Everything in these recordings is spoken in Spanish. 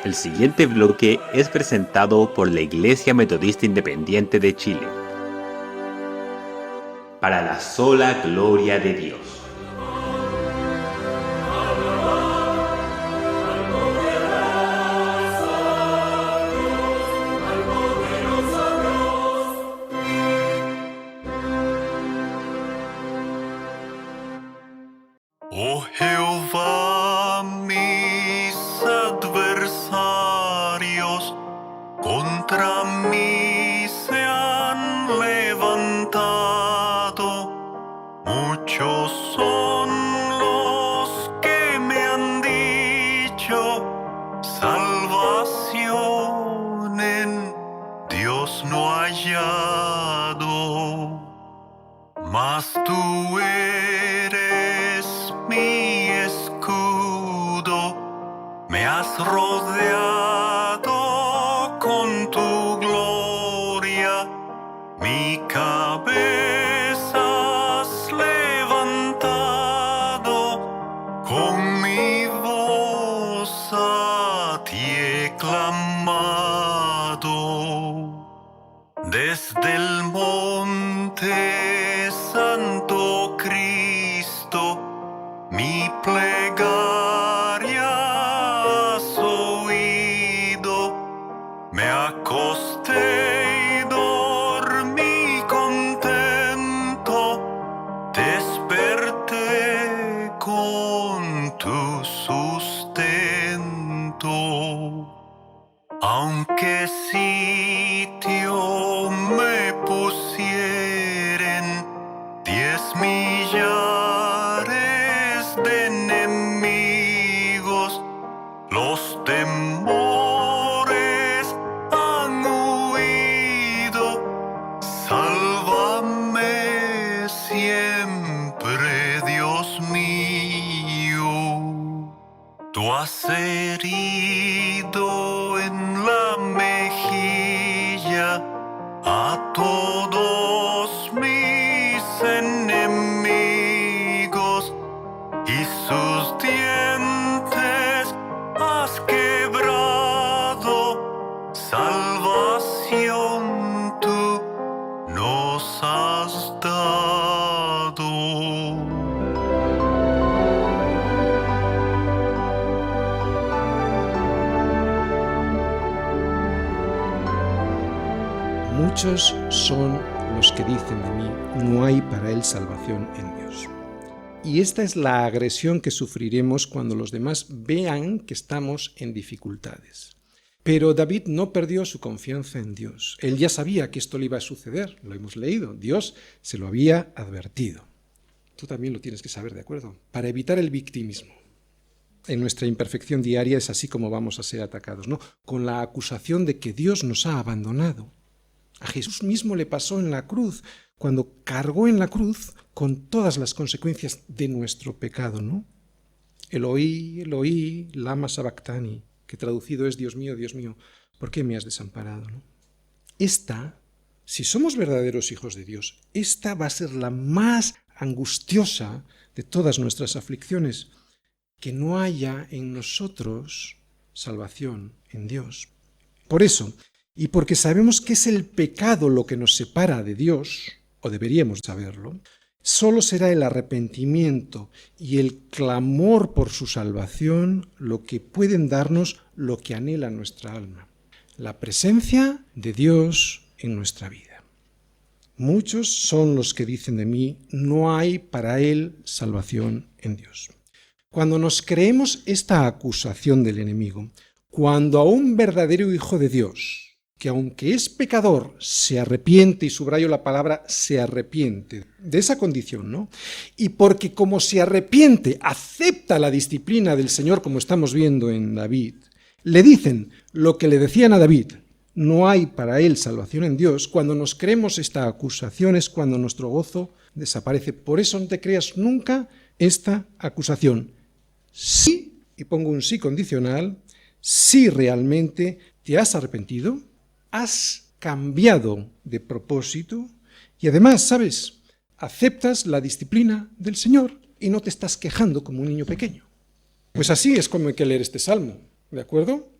El siguiente bloque es presentado por la Iglesia Metodista Independiente de Chile. Para la sola gloria de Dios. Oh Jehová, mis adversarios contra mí se han levantado. Muchos son los que me han dicho, salvación en Dios no ha hallado. Mas tú eres mi escudo, me has rodeado con tu gloria, mi cabeza has levantado, con mi voz a ti he clamado. Desde el monte Santo Cristo, mi plegaria has oído, me acosté y dormí contento, desperté con tu sustento. Aunque sitio me pusieren 10 millares de enemigos, los temores han huido. Sálvame siempre, Dios mío. Tú has herido en la mejilla a todos mis enemigos y sus dientes has quebrado. Salvación tú nos has dado. Muchos son los que dicen de mí, no hay para él salvación en Dios. Y esta es la agresión que sufriremos cuando los demás vean que estamos en dificultades. Pero David no perdió su confianza en Dios. Él ya sabía que esto le iba a suceder, lo hemos leído. Dios se lo había advertido. Tú también lo tienes que saber, ¿de acuerdo? Para evitar el victimismo. En nuestra imperfección diaria es así como vamos a ser atacados, ¿no? Con la acusación de que Dios nos ha abandonado. A Jesús mismo le pasó en la cruz, cuando cargó en la cruz con todas las consecuencias de nuestro pecado, ¿no? Eloi, Eloi, lama sabactani, que traducido es Dios mío, ¿por qué me has desamparado?, ¿no? Esta, si somos verdaderos hijos de Dios, esta va a ser la más angustiosa de todas nuestras aflicciones, que no haya en nosotros salvación en Dios. Por eso, y porque sabemos que es el pecado lo que nos separa de Dios, o deberíamos saberlo, solo será el arrepentimiento y el clamor por su salvación lo que pueden darnos lo que anhela nuestra alma, la presencia de Dios en nuestra vida. Muchos son los que dicen de mí, no hay para él salvación en Dios. Cuando nos creemos esta acusación del enemigo, cuando a un verdadero hijo de Dios, que aunque es pecador, se arrepiente, y subrayo la palabra se arrepiente de esa condición, ¿no? Y porque como se arrepiente, acepta la disciplina del Señor, como estamos viendo en David, le dicen lo que le decían a David, no hay para él salvación en Dios. Cuando nos creemos esta acusación es cuando nuestro gozo desaparece. Por eso no te creas nunca esta acusación. Sí, y pongo un sí condicional, si realmente te has arrepentido, has cambiado de propósito y además, ¿sabes?, aceptas la disciplina del Señor y no te estás quejando como un niño pequeño. Pues así es como hay que leer este salmo, ¿de acuerdo?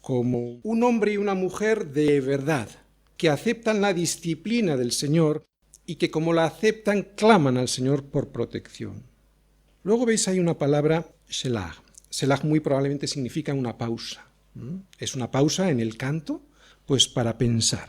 como un hombre y una mujer de verdad, que aceptan la disciplina del Señor y que como la aceptan claman al Señor por protección. Luego veis ahí una palabra, Selah. Selah muy probablemente significa una pausa. Es una pausa en el canto, pues para pensar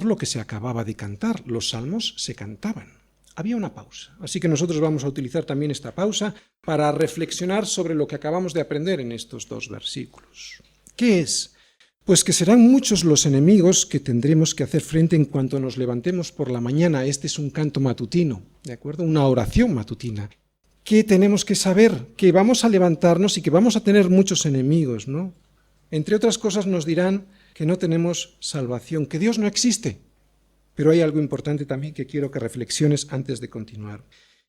lo que se acababa de cantar. Los salmos se cantaban. Había una pausa. Así que nosotros vamos a utilizar también esta pausa para reflexionar sobre lo que acabamos de aprender en estos dos versículos. ¿Qué es? Pues que serán muchos los enemigos que tendremos que hacer frente en cuanto nos levantemos por la mañana. Este es un canto matutino, ¿de acuerdo? Una oración matutina. Que tenemos que saber que vamos a levantarnos y que vamos a tener muchos enemigos, ¿no? Entre otras cosas nos dirán que no tenemos salvación, que Dios no existe. Pero hay algo importante también que quiero que reflexiones antes de continuar.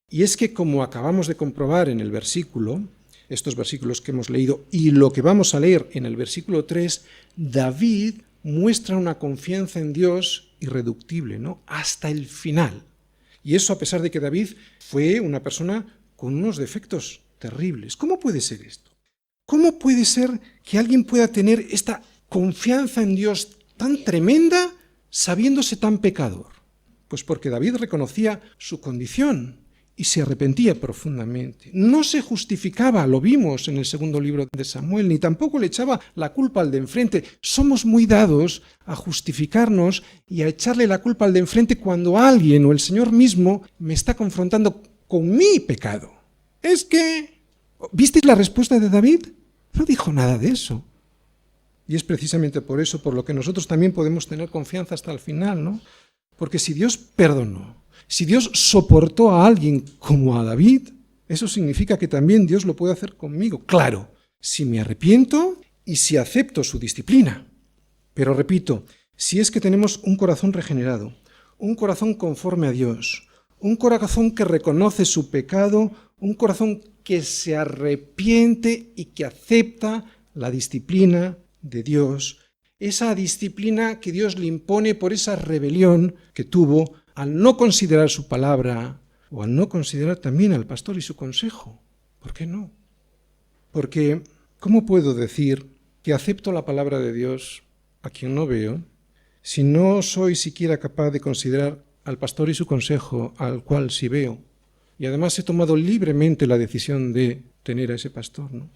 Y es que como acabamos de comprobar en el versículo, estos versículos que hemos leído y lo que vamos a leer en el versículo 3, David muestra una confianza en Dios irreductible, ¿no? Hasta el final. Y eso a pesar de que David fue una persona con unos defectos terribles. ¿Cómo puede ser esto? ¿Cómo puede ser que alguien pueda tener esta confianza en Dios tan tremenda sabiéndose tan pecador? Pues porque David reconocía su condición y se arrepentía profundamente. No se justificaba, lo vimos en el segundo libro de Samuel, ni tampoco le echaba la culpa al de enfrente. Somos muy dados a justificarnos y a echarle la culpa al de enfrente cuando alguien o el Señor mismo me está confrontando con mi pecado. Es que... ¿Visteis la respuesta de David? No dijo nada de eso. Y es precisamente por eso por lo que nosotros también podemos tener confianza hasta el final, ¿no? Porque si Dios perdonó, si Dios soportó a alguien como a David, eso significa que también Dios lo puede hacer conmigo. Claro, si me arrepiento y si acepto su disciplina. Pero repito, si es que tenemos un corazón regenerado, un corazón conforme a Dios, un corazón que reconoce su pecado, un corazón que se arrepiente y que acepta la disciplina de Dios, esa disciplina que Dios le impone por esa rebelión que tuvo al no considerar su palabra o al no considerar también al pastor y su consejo. ¿Por qué no? Porque, ¿cómo puedo decir que acepto la palabra de Dios a quien no veo si no soy siquiera capaz de considerar al pastor y su consejo al cual sí veo? Y además he tomado libremente la decisión de tener a ese pastor, ¿no?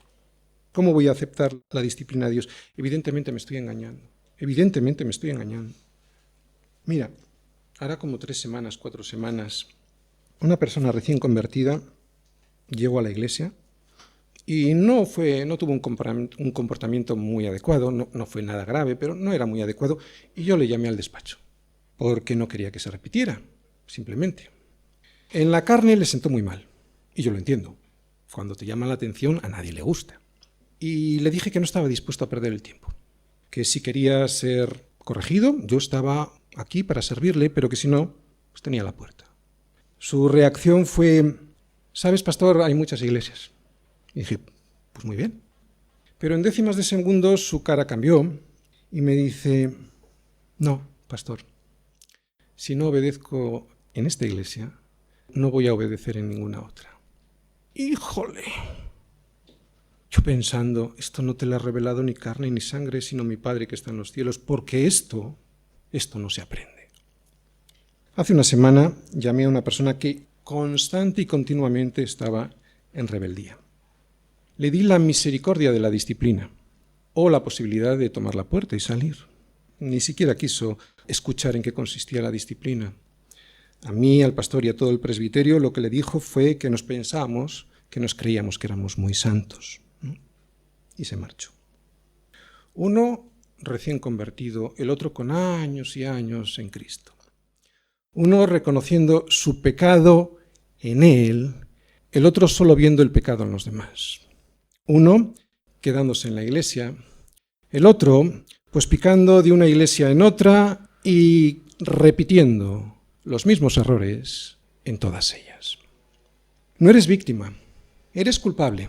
¿Cómo voy a aceptar la disciplina de Dios? Evidentemente me estoy engañando. Evidentemente me estoy engañando. Mira, hará como 3 semanas, 4 semanas, una persona recién convertida llegó a la iglesia y no tuvo un comportamiento muy adecuado, no fue nada grave, pero no era muy adecuado, y yo le llamé al despacho, porque no quería que se repitiera, simplemente. En la carne le sentó muy mal, y yo lo entiendo. Cuando te llama la atención a nadie le gusta. Y le dije que no estaba dispuesto a perder el tiempo, que si quería ser corregido, yo estaba aquí para servirle, pero que si no, pues tenía la puerta. Su reacción fue: ¿sabes, pastor? Hay muchas iglesias. Y dije, pues muy bien. Pero en décimas de segundo su cara cambió y me dice: no, pastor, si no obedezco en esta iglesia, no voy a obedecer en ninguna otra. ¡Híjole! Yo pensando, esto no te lo ha revelado ni carne ni sangre, sino mi Padre que está en los cielos, porque esto no se aprende. Hace una semana llamé a una persona que constante y continuamente estaba en rebeldía. Le di la misericordia de la disciplina o la posibilidad de tomar la puerta y salir. Ni siquiera quiso escuchar en qué consistía la disciplina. A mí, al pastor y a todo el presbiterio, lo que le dijo fue que nos pensábamos, que nos creíamos que éramos muy santos, ¿no? Y se marchó. Uno recién convertido, el otro con años y años en Cristo. Uno reconociendo su pecado en él, el otro solo viendo el pecado en los demás. Uno quedándose en la iglesia, el otro pues picando de una iglesia en otra y repitiendo los mismos errores en todas ellas. No eres víctima, eres culpable.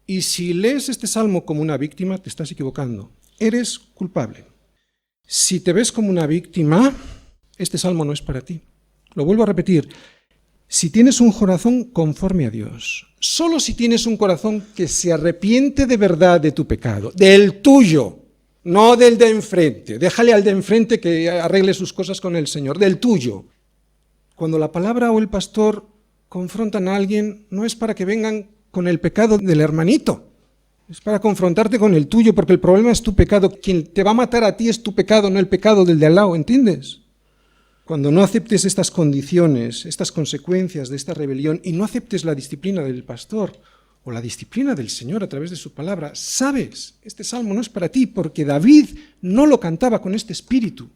Y si lees este salmo como una víctima, te estás equivocando. Eres culpable. Si te ves como una víctima, este salmo no es para ti. Lo vuelvo a repetir. Si tienes un corazón conforme a Dios, solo si tienes un corazón que se arrepiente de verdad de tu pecado, del tuyo, no del de enfrente. Déjale al de enfrente que arregle sus cosas con el Señor, del tuyo. Cuando la palabra o el pastor confrontan a alguien, no es para que vengan con el pecado del hermanito, es para confrontarte con el tuyo, porque el problema es tu pecado. Quien te va a matar a ti es tu pecado, no el pecado del de al lado, ¿entiendes? Cuando no aceptes estas condiciones, estas consecuencias de esta rebelión, y no aceptes la disciplina del pastor o la disciplina del Señor a través de su palabra, sabes, este salmo no es para ti, porque David no lo cantaba con este espíritu.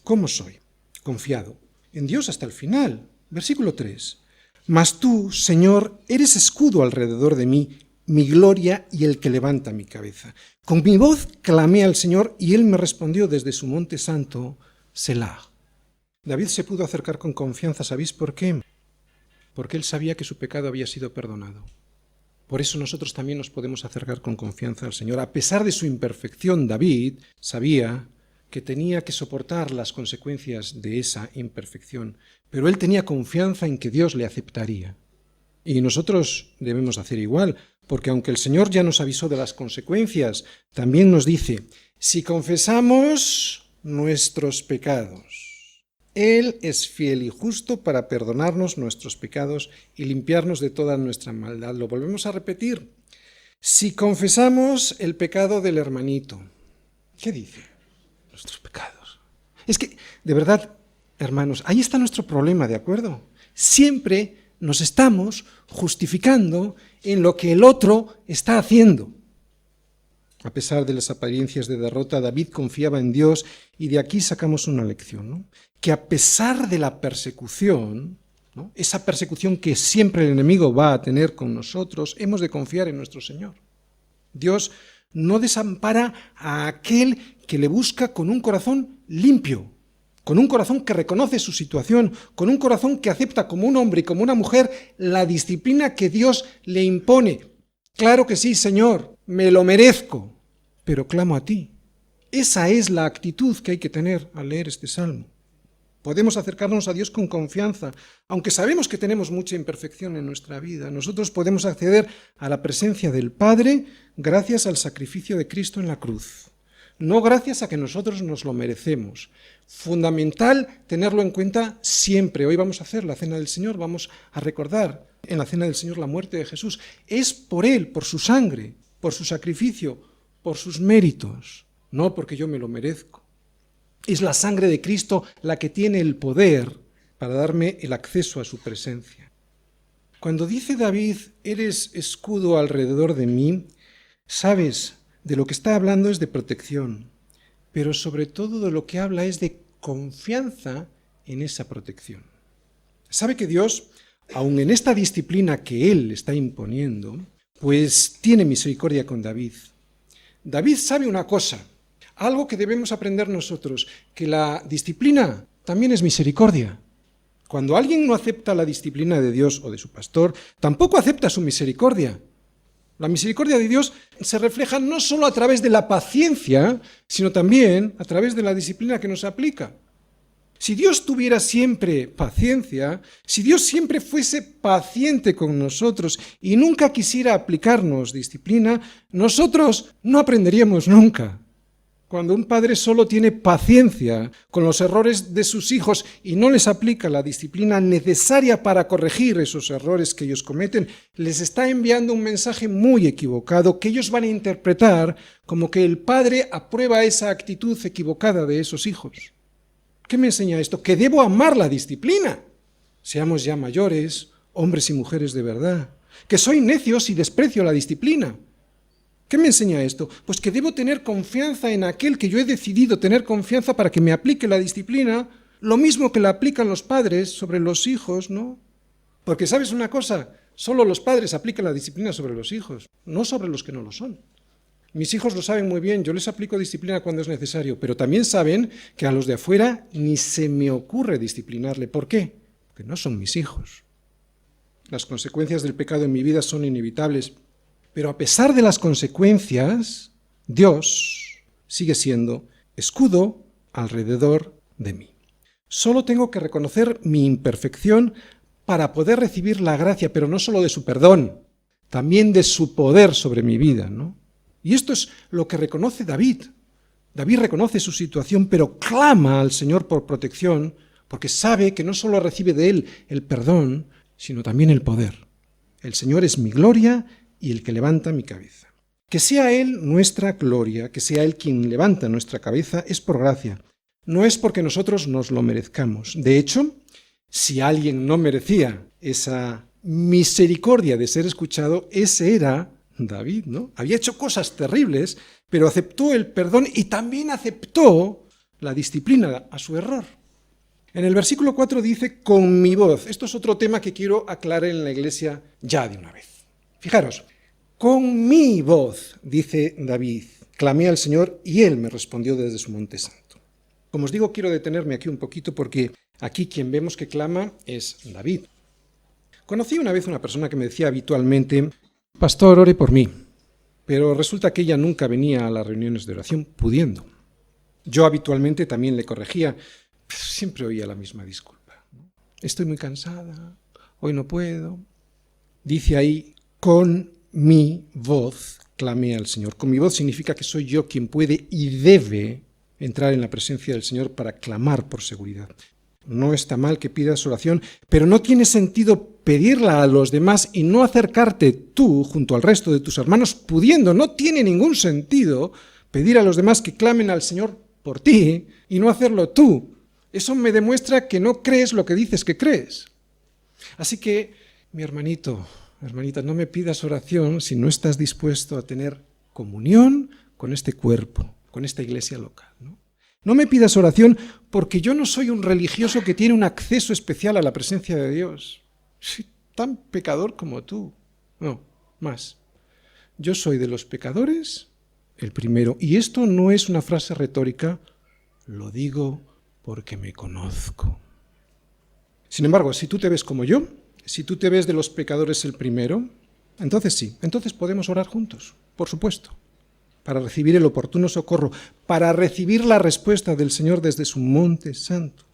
¿Cómo soy? Confiado en Dios hasta el final. Versículo 3. Mas tú, Señor, eres escudo alrededor de mí, mi gloria y el que levanta mi cabeza. Con mi voz clamé al Señor y Él me respondió desde su monte santo, Selah. David se pudo acercar con confianza, ¿sabéis por qué? Porque él sabía que su pecado había sido perdonado. Por eso nosotros también nos podemos acercar con confianza al Señor. A pesar de su imperfección, David sabía que tenía que soportar las consecuencias de esa imperfección, pero él tenía confianza en que Dios le aceptaría. Y nosotros debemos hacer igual, porque aunque el Señor ya nos avisó de las consecuencias, también nos dice, si confesamos nuestros pecados, Él es fiel y justo para perdonarnos nuestros pecados y limpiarnos de toda nuestra maldad. Lo volvemos a repetir. Si confesamos el pecado del hermanito, ¿qué dice? Nuestros pecados. Es que, de verdad, hermanos, ahí está nuestro problema, ¿de acuerdo? Siempre nos estamos justificando en lo que el otro está haciendo. A pesar de las apariencias de derrota, David confiaba en Dios y de aquí sacamos una lección, ¿no? Que a pesar de la persecución, ¿no? Esa persecución que siempre el enemigo va a tener con nosotros, hemos de confiar en nuestro Señor. Dios no desampara a aquel que le busca con un corazón limpio, con un corazón que reconoce su situación, con un corazón que acepta como un hombre y como una mujer la disciplina que Dios le impone. Claro que sí, Señor, me lo merezco, pero clamo a ti. Esa es la actitud que hay que tener al leer este salmo. Podemos acercarnos a Dios con confianza, aunque sabemos que tenemos mucha imperfección en nuestra vida. Nosotros podemos acceder a la presencia del Padre gracias al sacrificio de Cristo en la cruz, no gracias a que nosotros nos lo merecemos. Fundamental tenerlo en cuenta siempre. Hoy vamos a hacer la Cena del Señor, vamos a recordar en la Cena del Señor la muerte de Jesús. Es por Él, por su sangre, por su sacrificio, por sus méritos, no porque yo me lo merezco. Es la sangre de Cristo la que tiene el poder para darme el acceso a su presencia. Cuando dice David, eres escudo alrededor de mí, sabes, de lo que está hablando es de protección, pero sobre todo de lo que habla es de confianza en esa protección. Sabe que Dios, aun en esta disciplina que Él está imponiendo, pues tiene misericordia con David. David sabe una cosa, algo que debemos aprender nosotros, que la disciplina también es misericordia. Cuando alguien no acepta la disciplina de Dios o de su pastor, tampoco acepta su misericordia. La misericordia de Dios se refleja no solo a través de la paciencia, sino también a través de la disciplina que nos aplica. Si Dios tuviera siempre paciencia, si Dios siempre fuese paciente con nosotros y nunca quisiera aplicarnos disciplina, nosotros no aprenderíamos nunca. Cuando un padre solo tiene paciencia con los errores de sus hijos y no les aplica la disciplina necesaria para corregir esos errores que ellos cometen, les está enviando un mensaje muy equivocado que ellos van a interpretar como que el padre aprueba esa actitud equivocada de esos hijos. ¿Qué me enseña esto? Que debo amar la disciplina. Seamos ya mayores, hombres y mujeres de verdad. Que soy necio si desprecio la disciplina. ¿Qué me enseña esto? Pues que debo tener confianza en aquel que yo he decidido tener confianza para que me aplique la disciplina, lo mismo que la aplican los padres sobre los hijos, ¿no? Porque ¿sabes una cosa? Solo los padres aplican la disciplina sobre los hijos, no sobre los que no lo son. Mis hijos lo saben muy bien, yo les aplico disciplina cuando es necesario, pero también saben que a los de afuera ni se me ocurre disciplinarle. ¿Por qué? Porque no son mis hijos. Las consecuencias del pecado en mi vida son inevitables, pero a pesar de las consecuencias, Dios sigue siendo escudo alrededor de mí. Solo tengo que reconocer mi imperfección para poder recibir la gracia, pero no solo de su perdón, también de su poder sobre mi vida, ¿no? Y esto es lo que reconoce David. David reconoce su situación, pero clama al Señor por protección, porque sabe que no solo recibe de Él el perdón, sino también el poder. El Señor es mi gloria y el que levanta mi cabeza. Que sea Él nuestra gloria, que sea Él quien levanta nuestra cabeza, es por gracia. No es porque nosotros nos lo merezcamos. De hecho, si alguien no merecía esa misericordia de ser escuchado, ese era David, ¿no? Había hecho cosas terribles, pero aceptó el perdón y también aceptó la disciplina a su error. En el versículo 4 dice, con mi voz. Esto es otro tema que quiero aclarar en la iglesia ya de una vez. Fijaros, con mi voz, dice David, clamé al Señor y Él me respondió desde su monte santo. Como os digo, quiero detenerme aquí un poquito porque aquí quien vemos que clama es David. Conocí una vez una persona que me decía habitualmente, pastor, ore por mí, pero resulta que ella nunca venía a las reuniones de oración pudiendo. Yo habitualmente también le corregía, pero siempre oía la misma disculpa. Estoy muy cansada, hoy no puedo. Dice ahí, con mi voz clamé al Señor. Con mi voz significa que soy yo quien puede y debe entrar en la presencia del Señor para clamar por seguridad. No está mal que pidas oración, pero no tiene sentido pedirla a los demás y no acercarte tú junto al resto de tus hermanos pudiendo. No tiene ningún sentido pedir a los demás que clamen al Señor por ti y no hacerlo tú. Eso me demuestra que no crees lo que dices que crees. Así que, mi hermanito, hermanita, no me pidas oración si no estás dispuesto a tener comunión con este cuerpo, con esta iglesia local, ¿no? No me pidas oración porque yo no soy un religioso que tiene un acceso especial a la presencia de Dios. Soy tan pecador como tú. No, más. Yo soy de los pecadores el primero. Y esto no es una frase retórica, lo digo porque me conozco. Sin embargo, si tú te ves como yo, si tú te ves de los pecadores el primero, entonces sí, entonces podemos orar juntos, por supuesto, para recibir el oportuno socorro, para recibir la respuesta del Señor desde su monte santo.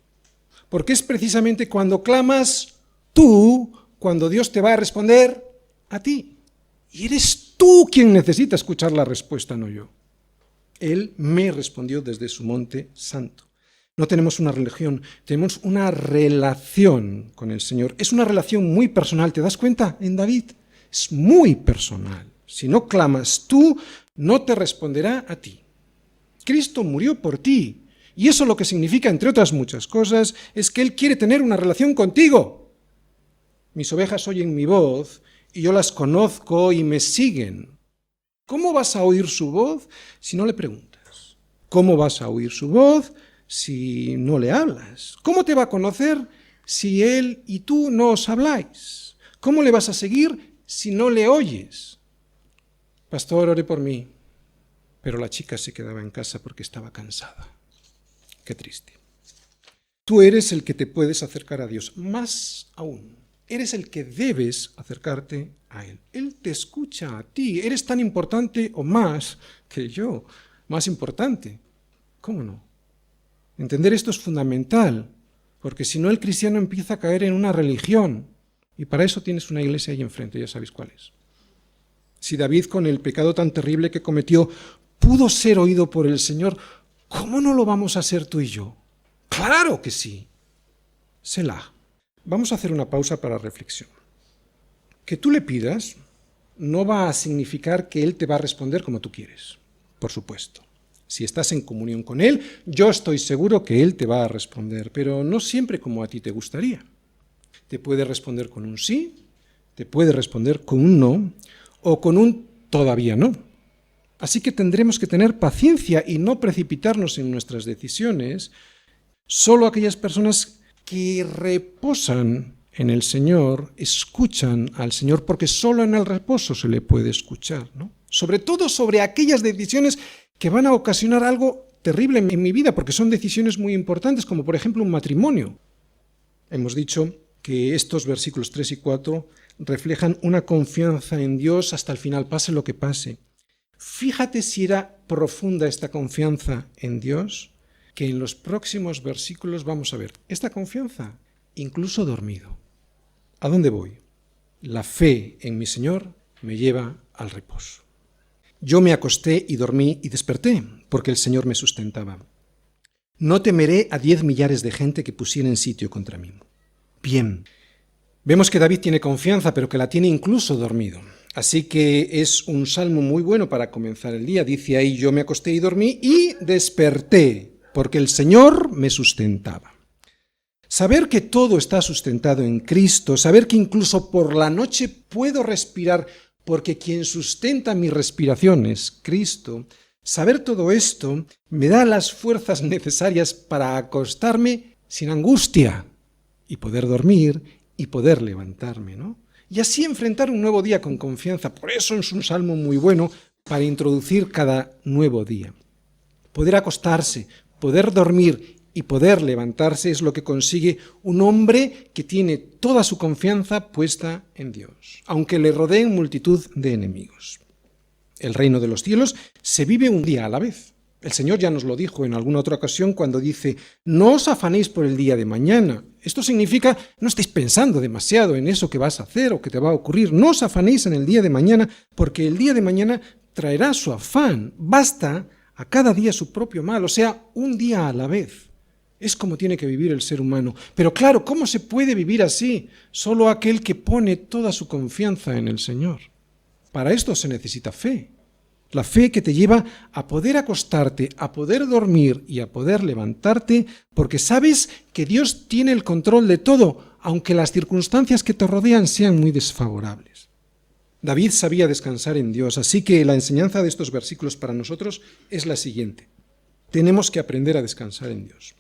Porque es precisamente cuando clamas tú, cuando Dios te va a responder a ti. Y eres tú quien necesita escuchar la respuesta, no yo. Él me respondió desde su monte santo. No tenemos una religión, tenemos una relación con el Señor. Es una relación muy personal, ¿te das cuenta? En David es muy personal. Si no clamas tú, no te responderá a ti. Cristo murió por ti. Y eso lo que significa, entre otras muchas cosas, es que Él quiere tener una relación contigo. Mis ovejas oyen mi voz y yo las conozco y me siguen. ¿Cómo vas a oír su voz si no le preguntas? ¿Cómo vas a oír su voz si no le hablas? ¿Cómo te va a conocer si Él y tú no os habláis? ¿Cómo le vas a seguir si no le oyes? Pastor, ore por mí. Pero la chica se quedaba en casa porque estaba cansada. Qué triste. Tú eres el que te puedes acercar a Dios. Más aún, eres el que debes acercarte a Él. Él te escucha a ti. Eres tan importante o más que yo. Más importante. ¿Cómo no? Entender esto es fundamental, porque si no el cristiano empieza a caer en una religión. Y para eso tienes una iglesia ahí enfrente, ya sabéis cuál es. Si David, con el pecado tan terrible que cometió, pudo ser oído por el Señor, ¿cómo no lo vamos a hacer tú y yo? ¡Claro que sí! Selah. Vamos a hacer una pausa para reflexión. Que tú le pidas no va a significar que Él te va a responder como tú quieres, por supuesto. Si estás en comunión con Él, yo estoy seguro que Él te va a responder, pero no siempre como a ti te gustaría. Te puede responder con un sí, te puede responder con un no, o con un todavía no. Así que tendremos que tener paciencia y no precipitarnos en nuestras decisiones. Solo aquellas personas que reposan en el Señor escuchan al Señor, porque solo en el reposo se le puede escuchar, ¿no? Sobre todo sobre aquellas decisiones que van a ocasionar algo terrible en mi vida, porque son decisiones muy importantes, como por ejemplo un matrimonio. Hemos dicho que estos versículos 3 y 4 reflejan una confianza en Dios hasta el final, pase lo que pase. Fíjate si era profunda esta confianza en Dios, que en los próximos versículos vamos a ver esta confianza incluso dormido. ¿A dónde voy? La fe en mi Señor me lleva al reposo. Yo me acosté y dormí y desperté, porque el Señor me sustentaba. No temeré a 10 millares de gente que pusieren sitio contra mí. Bien, vemos que David tiene confianza, pero que la tiene incluso dormido. Así que es un salmo muy bueno para comenzar el día. Dice ahí, yo me acosté y dormí y desperté, porque el Señor me sustentaba. Saber que todo está sustentado en Cristo, saber que incluso por la noche puedo respirar, porque quien sustenta mi respiración es Cristo, saber todo esto me da las fuerzas necesarias para acostarme sin angustia y poder dormir y poder levantarme, ¿no? Y así enfrentar un nuevo día con confianza. Por eso es un salmo muy bueno para introducir cada nuevo día. Poder acostarse, poder dormir y poder levantarse es lo que consigue un hombre que tiene toda su confianza puesta en Dios, aunque le rodeen multitud de enemigos. El reino de los cielos se vive un día a la vez. El Señor ya nos lo dijo en alguna otra ocasión cuando dice, no os afanéis por el día de mañana. Esto significa, no estéis pensando demasiado en eso que vas a hacer o que te va a ocurrir. No os afanéis en el día de mañana, porque el día de mañana traerá su afán. Basta a cada día su propio mal, o sea, un día a la vez. Es como tiene que vivir el ser humano. Pero claro, ¿cómo se puede vivir así? Solo aquel que pone toda su confianza en el Señor. Para esto se necesita fe. La fe que te lleva a poder acostarte, a poder dormir y a poder levantarte, porque sabes que Dios tiene el control de todo, aunque las circunstancias que te rodean sean muy desfavorables. David sabía descansar en Dios, así que la enseñanza de estos versículos para nosotros es la siguiente. Tenemos que aprender a descansar en Dios.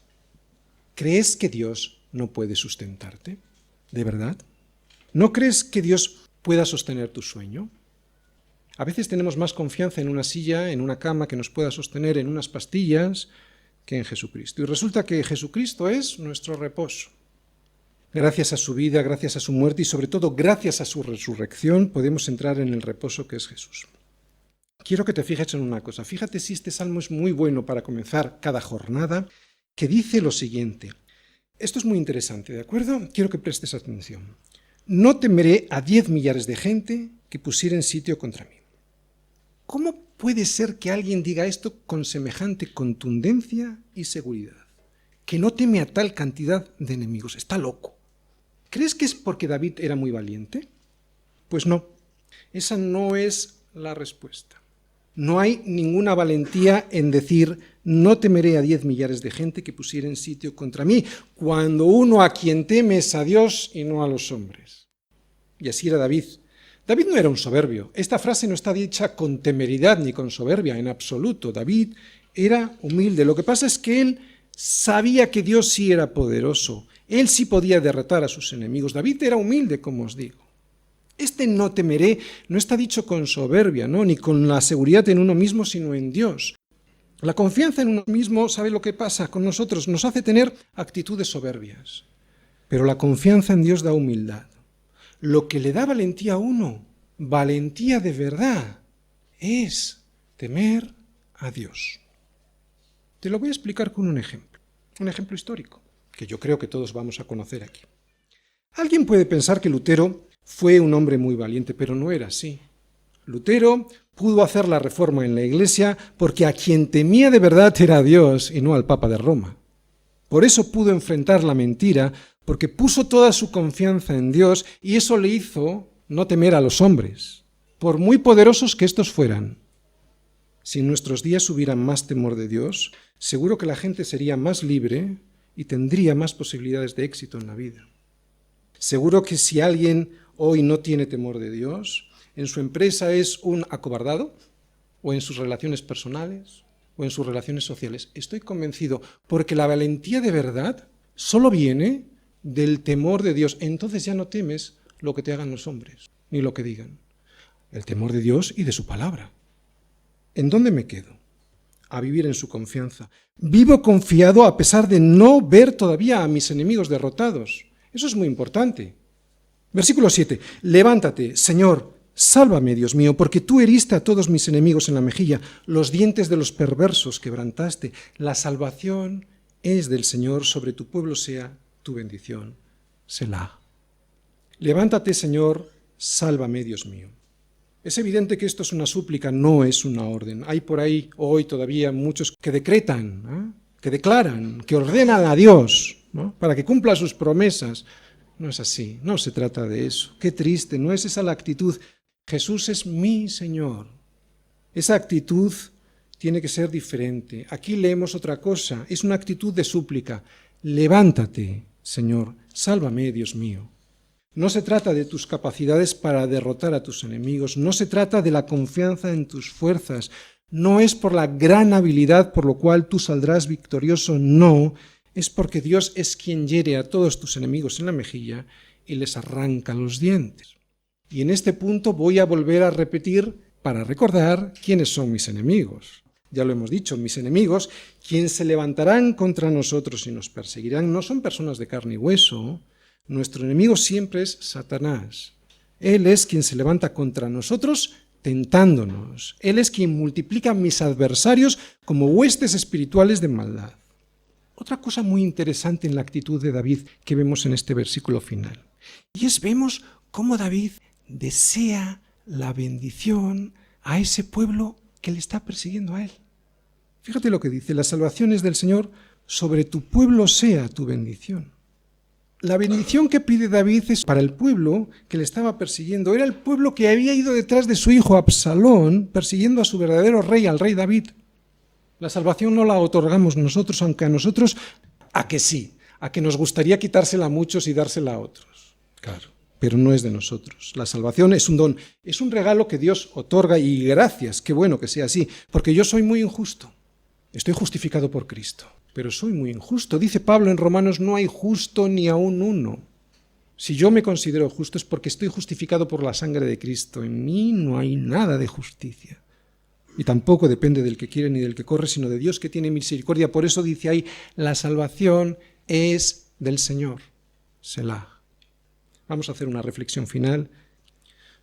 ¿Crees que Dios no puede sustentarte? ¿De verdad? ¿No crees que Dios pueda sostener tu sueño? A veces tenemos más confianza en una silla, en una cama que nos pueda sostener, en unas pastillas, que en Jesucristo. Y resulta que Jesucristo es nuestro reposo. Gracias a su vida, gracias a su muerte y sobre todo gracias a su resurrección podemos entrar en el reposo que es Jesús. Quiero que te fijes en una cosa. Fíjate si este salmo es muy bueno para comenzar cada jornada, que dice lo siguiente. Esto es muy interesante, ¿de acuerdo? Quiero que prestes atención. No temeré a 10 millares de gente que pusieren sitio contra mí. ¿Cómo puede ser que alguien diga esto con semejante contundencia y seguridad? Que no teme a tal cantidad de enemigos. Está loco. ¿Crees que es porque David era muy valiente? Pues no. Esa no es la respuesta. No hay ninguna valentía en decir, no temeré a 10 millares de gente que pusieren sitio contra mí, cuando uno a quien teme es a Dios y no a los hombres. Y así era David. David no era un soberbio. Esta frase no está dicha con temeridad ni con soberbia, en absoluto. David era humilde. Lo que pasa es que él sabía que Dios sí era poderoso. Él sí podía derrotar a sus enemigos. David era humilde, como os digo. Este no temeré no está dicho con soberbia, ¿no? Ni con la seguridad en uno mismo, sino en Dios. La confianza en uno mismo, ¿sabe lo que pasa con nosotros? Nos hace tener actitudes soberbias. Pero la confianza en Dios da humildad. Lo que le da valentía a uno, valentía de verdad, es temer a Dios. Te lo voy a explicar con un ejemplo histórico, que yo creo que todos vamos a conocer aquí. Alguien puede pensar que Lutero fue un hombre muy valiente, pero no era así. Lutero pudo hacer la reforma en la Iglesia porque a quien temía de verdad era a Dios y no al Papa de Roma. Por eso pudo enfrentar la mentira, porque puso toda su confianza en Dios y eso le hizo no temer a los hombres, por muy poderosos que estos fueran. Si en nuestros días hubiera más temor de Dios, seguro que la gente sería más libre y tendría más posibilidades de éxito en la vida. Seguro que si alguien hoy no tiene temor de Dios, en su empresa es un acobardado, o en sus relaciones personales, o en sus relaciones sociales. Estoy convencido, porque la valentía de verdad solo viene del temor de Dios. Entonces ya no temes lo que te hagan los hombres, ni lo que digan. El temor de Dios y de su palabra. ¿En dónde me quedo? A vivir en su confianza. Vivo confiado a pesar de no ver todavía a mis enemigos derrotados. Eso es muy importante. Versículo 7. Levántate, Señor, sálvame, Dios mío, porque tú heriste a todos mis enemigos en la mejilla, los dientes de los perversos quebrantaste. La salvación es del Señor, sobre tu pueblo sea tu bendición. Selah. Levántate, Señor, sálvame, Dios mío. Es evidente que esto es una súplica, no es una orden. Hay por ahí hoy todavía muchos que decretan, que declaran, que ordenan a Dios, ¿no?, para que cumpla sus promesas. No es así, no se trata de eso. Qué triste, no es esa la actitud. Jesús es mi Señor. Esa actitud tiene que ser diferente. Aquí leemos otra cosa, es una actitud de súplica. Levántate, Señor, sálvame, Dios mío. No se trata de tus capacidades para derrotar a tus enemigos, no se trata de la confianza en tus fuerzas, no es por la gran habilidad por lo cual tú saldrás victorioso, no, es porque Dios es quien hiere a todos tus enemigos en la mejilla y les arranca los dientes. Y en este punto voy a volver a repetir para recordar quiénes son mis enemigos. Ya lo hemos dicho, mis enemigos, quienes se levantarán contra nosotros y nos perseguirán, no son personas de carne y hueso. Nuestro enemigo siempre es Satanás. Él es quien se levanta contra nosotros tentándonos. Él es quien multiplica mis adversarios como huestes espirituales de maldad. Otra cosa muy interesante en la actitud de David que vemos en este versículo final, y es vemos cómo David desea la bendición a ese pueblo que le está persiguiendo a él. Fíjate lo que dice, la salvación es del Señor, sobre tu pueblo sea tu bendición. La bendición que pide David es para el pueblo que le estaba persiguiendo. Era el pueblo que había ido detrás de su hijo Absalón, persiguiendo a su verdadero rey, al rey David. La salvación no la otorgamos nosotros, aunque a nosotros, a que sí, a que nos gustaría quitársela a muchos y dársela a otros. Claro, pero no es de nosotros. La salvación es un don, es un regalo que Dios otorga y gracias, qué bueno que sea así, porque yo soy muy injusto. Estoy justificado por Cristo, pero soy muy injusto. Dice Pablo en Romanos, no hay justo ni aun uno. Si yo me considero justo es porque estoy justificado por la sangre de Cristo. En mí no hay nada de justicia. Y tampoco depende del que quiere ni del que corre, sino de Dios que tiene misericordia. Por eso dice ahí, la salvación es del Señor. Selah. Vamos a hacer una reflexión final.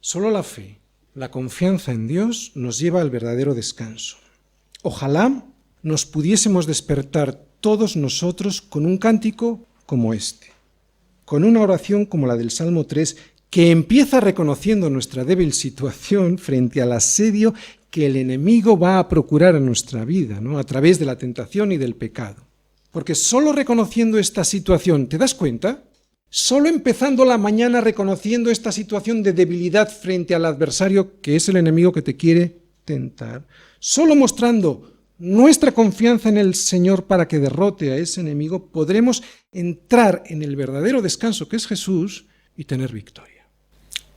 Solo la fe, la confianza en Dios nos lleva al verdadero descanso. Ojalá nos pudiésemos despertar todos nosotros con un cántico como este, con una oración como la del Salmo 3, que empieza reconociendo nuestra débil situación frente al asedio que el enemigo va a procurar a nuestra vida, ¿no?, a través de la tentación y del pecado. Porque solo reconociendo esta situación, ¿te das cuenta? Solo empezando la mañana reconociendo esta situación de debilidad frente al adversario, que es el enemigo que te quiere tentar, solo mostrando nuestra confianza en el Señor para que derrote a ese enemigo, podremos entrar en el verdadero descanso que es Jesús y tener victoria.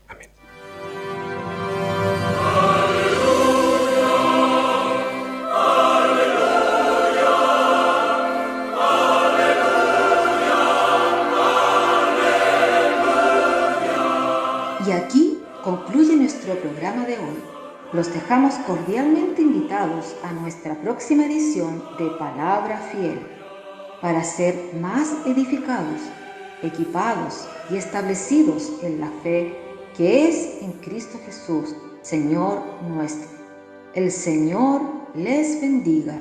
Amén. Y aquí concluye nuestro programa de hoy. Los dejamos cordialmente invitados a nuestra próxima edición de Palabra Fiel, para ser más edificados, equipados y establecidos en la fe que es en Cristo Jesús, Señor nuestro. El Señor les bendiga.